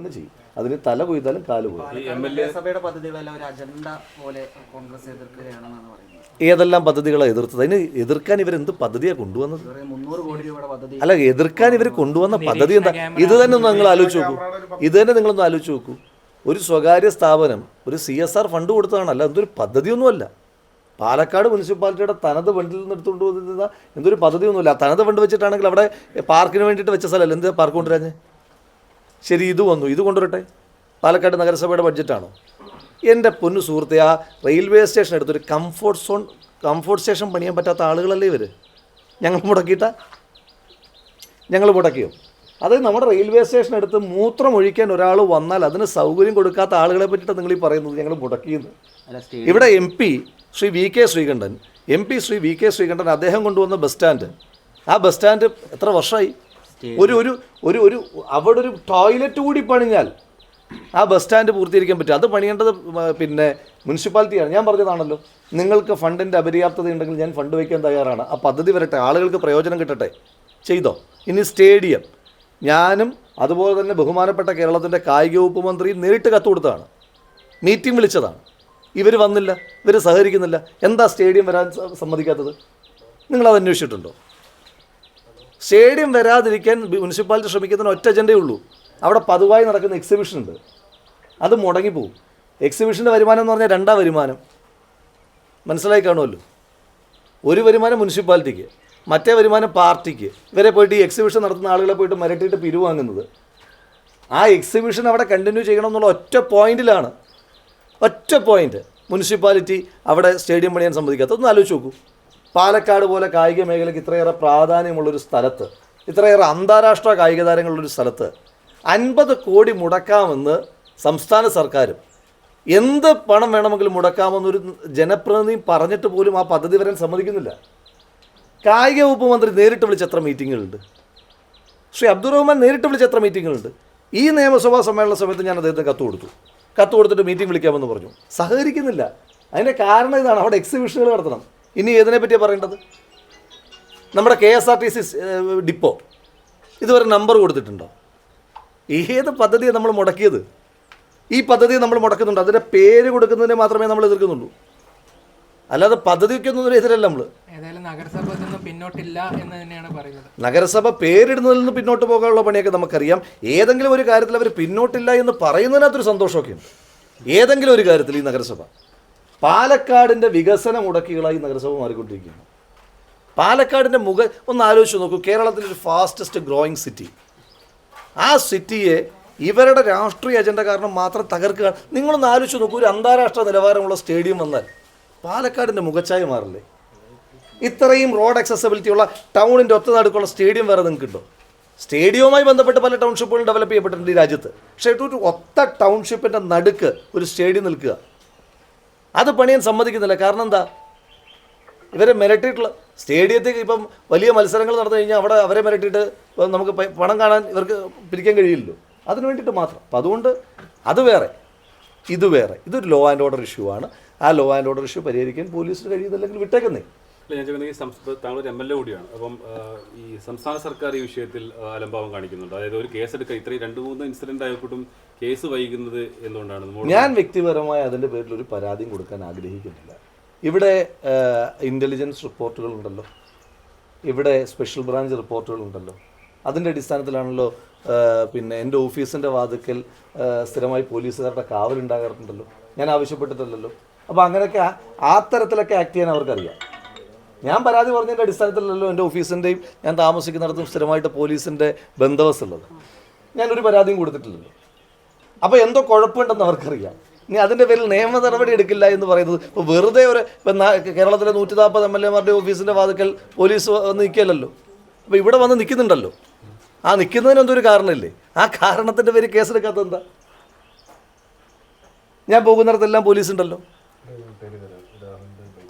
തന്നെ ചെയ്യും. അതിന് തല കൊയ്താലും കാല് പോയി. സഭയുടെ പദ്ധതികളെല്ലാം ഒരു അജണ്ട പോലെ കോൺഗ്രസ് എതിർക്കുകയാണെന്നാണ് പറയുന്നത്. ഏതെല്ലാം പദ്ധതികളാണ് എതിർത്തത്? അതിന് എതിർക്കാൻ ഇവരെന്ത് പദ്ധതിയാണ് കൊണ്ടുവന്നത്? 300 കോടി രൂപയുടെ പദ്ധതി അല്ല, എതിർക്കാൻ ഇവർ കൊണ്ടുവന്ന പദ്ധതി എന്താ? ഇത് തന്നെ ഒന്ന് നിങ്ങൾ ആലോചിച്ച് നോക്കൂ. ഇത് തന്നെ നിങ്ങളൊന്ന് ആലോചിച്ച് നോക്കൂ. ഒരു സ്വകാര്യ സ്ഥാപനം ഒരു CSR ഫണ്ട് കൊടുത്തതാണ്, അല്ല എന്തൊരു പദ്ധതിയൊന്നുമല്ല. പാലക്കാട് മുനിസിപ്പാലിറ്റിയുടെ തനത് ഫണ്ടിൽ നിന്ന് എടുത്തുകൊണ്ട് പോകുന്ന എന്തൊരു പദ്ധതിയൊന്നുമില്ല. തനത് ഫണ്ട് വെച്ചിട്ടാണെങ്കിൽ അവിടെ പാർക്കിന് വേണ്ടിയിട്ട് വെച്ച സ്ഥലമല്ല. എന്ത് പാർക്ക് കൊണ്ടുവരാഞ്ഞ്? ശരി, ഇത് വന്നു, ഇത് കൊണ്ടുവരട്ടെ. പാലക്കാട് നഗരസഭയുടെ ബഡ്ജറ്റാണോ? എൻ്റെ പൊന്നു സുഹൃത്തെ, ആ റെയിൽവേ സ്റ്റേഷൻ എടുത്തൊരു കംഫോർട്ട് സ്റ്റേഷൻ പണിയാൻ പറ്റാത്ത ആളുകളല്ലേ ഇവർ? ഞങ്ങൾ മുടക്കിയോ? അത് നമ്മുടെ റെയിൽവേ സ്റ്റേഷൻ എടുത്ത് മൂത്രം ഒഴിക്കാൻ ഒരാൾ വന്നാൽ അതിന് സൗകര്യം കൊടുക്കാത്ത ആളുകളെ പറ്റിയിട്ട് നിങ്ങൾ ഈ പറയുന്നത് ഞങ്ങൾ മുടക്കിയെന്ന്. ഇവിടെ MP Shri V K Sreekandan അദ്ദേഹം കൊണ്ടുവന്ന ബസ് സ്റ്റാൻഡ്, ആ ബസ് സ്റ്റാൻഡ് എത്ര വർഷമായി? ഒരു അവിടെ ഒരു ടോയ്ലറ്റ് കൂടി പണിഞ്ഞാൽ ആ ബസ് സ്റ്റാൻഡ് പൂർത്തീകരിക്കാൻ പറ്റും. അത് പണിയേണ്ടത് പിന്നെ മുനിസിപ്പാലിറ്റിയാണ്. ഞാൻ പറഞ്ഞതാണല്ലോ, നിങ്ങൾക്ക് ഫണ്ടിൻ്റെ അപര്യാപ്തത ഉണ്ടെങ്കിൽ ഞാൻ ഫണ്ട് വയ്ക്കാൻ തയ്യാറാണ്. ആ പദ്ധതി വരട്ടെ, ആളുകൾക്ക് പ്രയോജനം കിട്ടട്ടെ. ചെയ്തോ? ഇനി സ്റ്റേഡിയം, ഞാനും അതുപോലെ തന്നെ ബഹുമാനപ്പെട്ട കേരളത്തിൻ്റെ കായിക വകുപ്പ് മന്ത്രിയും നേരിട്ട് കത്ത് കൊടുത്തതാണ്, മീറ്റിംഗ് വിളിച്ചതാണ്. ഇവർ വന്നില്ല, ഇവർ സഹകരിക്കുന്നില്ല. എന്താ സ്റ്റേഡിയം വരാൻ സമ്മതിക്കാത്തത്? നിങ്ങളത് അന്വേഷിച്ചിട്ടുണ്ടോ? സ്റ്റേഡിയം വരാതിരിക്കാൻ മുനിസിപ്പാലിറ്റി ശ്രമിക്കുന്നതിന് ഒറ്റ അജണ്ടയേ ഉള്ളൂ. അവിടെ പതിവായി നടക്കുന്ന എക്സിബിഷൻ ഉണ്ട്, അത് മുടങ്ങിപ്പോവും. എക്സിബിഷൻ്റെ വരുമാനം എന്ന് പറഞ്ഞാൽ 2 വരുമാനം. മനസ്സിലായി കാണുമല്ലോ. ഒരു വരുമാനം മുനിസിപ്പാലിറ്റിക്ക്, മറ്റേ വരുമാനം പാർട്ടിക്ക്. ഇവരെ പോയിട്ട് ഈ എക്സിബിഷൻ നടത്തുന്ന ആളുകളെ പോയിട്ട് മിരട്ടിയിട്ട് പിരിവ് വാങ്ങുന്നത്. ആ എക്സിബിഷൻ അവിടെ കണ്ടിന്യൂ ചെയ്യണം എന്നുള്ള ഒറ്റ പോയിന്റിലാണ്. ഒറ്റ പോയിന്റ് മുനിസിപ്പാലിറ്റി അവിടെ സ്റ്റേഡിയം പണിയാൻ സമ്മതിക്കാത്ത. ഒന്ന് ആലോചിച്ച് നോക്കൂ. പാലക്കാട് പോലെ കായിക മേഖലയ്ക്ക് ഇത്രയേറെ പ്രാധാന്യമുള്ളൊരു സ്ഥലത്ത്, ഇത്രയേറെ അന്താരാഷ്ട്ര കായിക താരങ്ങളുള്ളൊരു സ്ഥലത്ത് 50 കോടി മുടക്കാമെന്ന് സംസ്ഥാന സർക്കാരും എന്ത് പണം വേണമെങ്കിലും മുടക്കാമെന്നൊരു ജനപ്രതിനിധി പറഞ്ഞിട്ട് പോലും ആ പദ്ധതി വരാൻ സമ്മതിക്കുന്നില്ല. കായിക വകുപ്പ് മന്ത്രി നേരിട്ട് വിളിച്ച എത്ര മീറ്റിങ്ങുകളുണ്ട്? ശ്രീ അബ്ദുറഹ്മാൻ നേരിട്ട് വിളിച്ച എത്ര മീറ്റിങ്ങുകളുണ്ട്? ഈ നിയമസഭാ സമ്മേളന സമയത്ത് ഞാൻ അദ്ദേഹത്തിന് കത്ത് കൊടുത്തിട്ട് മീറ്റിംഗ് വിളിക്കാമെന്ന് പറഞ്ഞു. സഹകരിക്കുന്നില്ല. അതിൻ്റെ കാരണം ഇതാണ്, അവിടെ എക്സിബിഷനുകൾ നടത്തണം. ഇനി ഏതിനെ പറ്റിയാണ് പറയേണ്ടത്? നമ്മുടെ KSRTC ഡിപ്പോ ഇതുവരെ നമ്പർ കൊടുത്തിട്ടുണ്ടോ? ഏത് പദ്ധതിയാണ് നമ്മൾ മുടക്കിയത്? ഈ പദ്ധതിയെ നമ്മൾ മുടക്കുന്നുണ്ട്, അതിൻ്റെ പേര് കൊടുക്കുന്നതിനെ മാത്രമേ നമ്മൾ എതിർക്കുന്നുള്ളൂ. അല്ലാതെ പദ്ധതിയൊക്കെ ഒന്നും എതിരല്ല നമ്മൾ. നഗരസഭ പേരിടുന്നതിൽ നിന്ന് പിന്നോട്ട് പോകാനുള്ള പണിയൊക്കെ നമുക്കറിയാം. ഏതെങ്കിലും ഒരു കാര്യത്തിൽ അവർ പിന്നോട്ടില്ല എന്ന് പറയുന്നതിനകത്തൊരു സന്തോഷമൊക്കെ ഉണ്ട്. ഏതെങ്കിലും ഒരു കാര്യത്തിൽ ഈ നഗരസഭ, പാലക്കാടിൻ്റെ വികസന മുടക്കികളായി നഗരസഭ മാറിക്കൊണ്ടിരിക്കുകയാണ്. പാലക്കാടിൻ്റെ ഒന്ന് ആലോചിച്ച് നോക്കൂ. കേരളത്തിലൊരു ഫാസ്റ്റസ്റ്റ് ഗ്രോയിങ് സിറ്റി, ആ സിറ്റിയെ ഇവരുടെ രാഷ്ട്രീയ അജണ്ട കാരണം മാത്രം തകർക്കുക. നിങ്ങളൊന്ന് ആലോചിച്ച് നോക്കൂ. ഒരു അന്താരാഷ്ട്ര നിലവാരമുള്ള സ്റ്റേഡിയം വന്നാൽ പാലക്കാടിൻ്റെ മുഖച്ഛായ മാറില്ലേ? ഇത്രയും റോഡ് അക്സസിബിലിറ്റി ഉള്ള ടൗണിൻ്റെ ഒത്ത നടുക്കുള്ള സ്റ്റേഡിയം വേറെ നിങ്ങൾക്കുണ്ടോ? സ്റ്റേഡിയവുമായി ബന്ധപ്പെട്ട് പല ടൗൺഷിപ്പുകളും ഡെവലപ്പ് ചെയ്യപ്പെട്ടിട്ടുണ്ട് ഈ രാജ്യത്ത്. പക്ഷേ ഒരു ഒത്ത ടൗൺഷിപ്പിൻ്റെ നടുക്ക് ഒരു സ്റ്റേഡിയം നിൽക്കുക, അത് പണിയാൻ സമ്മതിക്കുന്നില്ല. കാരണം എന്താ? ഇവരെ മിരട്ടിയിട്ടുള്ള സ്റ്റേഡിയത്തിൽ ഇപ്പം വലിയ മത്സരങ്ങൾ നടന്നു കഴിഞ്ഞാൽ അവിടെ അവരെ മിരട്ടിയിട്ട് നമുക്ക് പണം കാണാൻ ഇവർക്ക് പിരിക്കാൻ കഴിയില്ലല്ലോ. അതിന് വേണ്ടിയിട്ട് മാത്രം. അപ്പം അതുകൊണ്ട് അത് വേറെ, ഇത് വേറെ. ഇതൊരു ലോ ആൻഡ് ഓർഡർ ഇഷ്യൂ ആണ്. ആ ലോ ആൻഡ് ഓർഡർ ഇഷ്യൂ പരിഹരിക്കാൻ പോലീസിന് കഴിയുന്നില്ലെങ്കിൽ വിട്ടേക്കുന്നേ. ഞാൻ ചോദിക്കുന്നത്, താങ്കളൊരു MLA കൂടിയാണ്. അപ്പം ഈ സംസ്ഥാന സർക്കാർ ഈ വിഷയത്തിൽ അലംഭാവം കാണിക്കുന്നുണ്ട്. അതായത് ഒരു കേസെടുക്കുക, ഇത്രയും 2-3 ഇൻസിഡന്റ് ആയപ്പോഴും കേസ് വൈകുന്നത് എന്തുകൊണ്ടാണ്? ഞാൻ വ്യക്തിപരമായി അതിൻ്റെ പേരിൽ ഒരു പരാതിയും കൊടുക്കാൻ ആഗ്രഹിക്കുന്നില്ല. ഇവിടെ ഇൻ്റലിജൻസ് റിപ്പോർട്ടുകളുണ്ടല്ലോ, ഇവിടെ സ്പെഷ്യൽ ബ്രാഞ്ച് റിപ്പോർട്ടുകളുണ്ടല്ലോ. അതിൻ്റെ അടിസ്ഥാനത്തിലാണല്ലോ പിന്നെ എൻ്റെ ഓഫീസിൻ്റെ വാതിക്കൽ സ്ഥിരമായി പോലീസുകാരുടെ കാവലുണ്ടാകാറുണ്ടല്ലോ. ഞാൻ ആവശ്യപ്പെട്ടിട്ടില്ലല്ലോ. അപ്പോൾ അങ്ങനെയൊക്കെ ആ തരത്തിലൊക്കെ ആക്ട് ചെയ്യാൻ അവർക്കറിയാം. ഞാൻ പരാതി പറഞ്ഞതിൻ്റെ അടിസ്ഥാനത്തിലല്ലോ എൻ്റെ ഓഫീസിൻ്റെയും ഞാൻ താമസിക്കുന്നിടത്തും സ്ഥിരമായിട്ട് പോലീസിൻ്റെ ബന്ദോബസ്തുള്ളത്. ഞാനൊരു പരാതിയും കൊടുത്തിട്ടില്ലല്ലോ. അപ്പോൾ എന്തോ കുഴപ്പമുണ്ടെന്ന് അവർക്കറിയാം. ഇനി അതിൻ്റെ പേരിൽ നിയമ നടപടി എടുക്കില്ല എന്ന് പറയുന്നത് ഇപ്പോൾ വെറുതെ ഇപ്പം കേരളത്തിലെ 140 MLA-മാരുടെ ഓഫീസിൻ്റെ വാതിക്കൽ പോലീസ് വന്ന് നിൽക്കില്ലല്ലോ. അപ്പോൾ ഇവിടെ വന്ന് നിൽക്കുന്നുണ്ടല്ലോ. ആ നിൽക്കുന്നതിന് എന്തൊരു കാരണമില്ലേ? ആ കാരണത്തിൻ്റെ പേര് കേസെടുക്കാത്തത് എന്താ? ഞാൻ പോകുന്നിടത്തെല്ലാം പോലീസ് ഉണ്ടല്ലോ.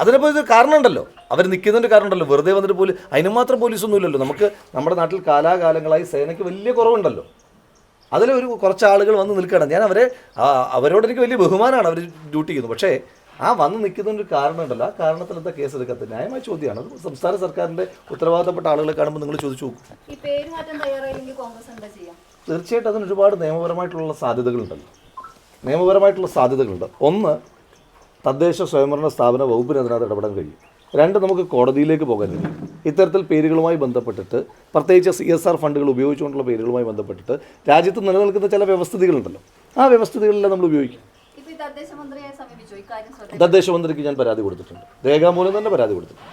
അതിനിപ്പോൾ ഇത് കാരണമുണ്ടല്ലോ, അവർ നിൽക്കുന്നതിൻ്റെ കാരണമുണ്ടല്ലോ. വെറുതെ വന്നിട്ട് പോലും അതിന് മാത്രം പോലീസൊന്നുമില്ലല്ലോ. നമുക്ക് നമ്മുടെ നാട്ടിൽ കാലാകാലങ്ങളായി സേനയ്ക്ക് വലിയ കുറവുണ്ടല്ലോ. അതിലൊരു കുറച്ച് ആളുകൾ വന്ന് നിൽക്കണം. ഞാൻ അവരോട് എനിക്ക് വലിയ ബഹുമാനമാണ്, അവർ ഡ്യൂട്ടി ചെയ്യുന്നു. പക്ഷേ ആ വന്ന് നിൽക്കുന്നതിനൊരു കാരണമുണ്ടല്ലോ. ആ കാരണത്തിൽ എന്താ കേസെടുക്കാത്തത്? ന്യായമായ ചോദ്യമാണ്. അത് സംസ്ഥാന സർക്കാരിൻ്റെ ഉത്തരവാദിത്തപ്പെട്ട ആളുകളെ കാണുമ്പോൾ നിങ്ങൾ ചോദിച്ചു നോക്കും. തീർച്ചയായിട്ടും അതിന് ഒരുപാട് നിയമപരമായിട്ടുള്ള സാധ്യതകളുണ്ട്. ഒന്ന്, തദ്ദേശ സ്വയംഭരണ സ്ഥാപന വകുപ്പിന് അതിനകത്ത് ഇടപെടാൻ കഴിയും. രണ്ട്, നമുക്ക് കോടതിയിലേക്ക് പോകാൻ കഴിയും. ഇത്തരത്തിൽ പേരുകളുമായി ബന്ധപ്പെട്ടിട്ട്, പ്രത്യേകിച്ച് CSR ഫണ്ടുകൾ ഉപയോഗിച്ചുകൊണ്ടുള്ള പേരുകളുമായി ബന്ധപ്പെട്ടിട്ട് രാജ്യത്ത് നിലനിൽക്കുന്ന ചില വ്യവസ്ഥിതികളുണ്ടല്ലോ, ആ വ്യവസ്ഥിതികളെല്ലാം നമ്മൾ ഉപയോഗിക്കും. തദ്ദേശ മന്ത്രിക്ക് ഞാൻ പരാതി കൊടുത്തിട്ടുണ്ട്, രേഖാമൂലം തന്നെ പരാതി കൊടുത്തിട്ടുണ്ട്.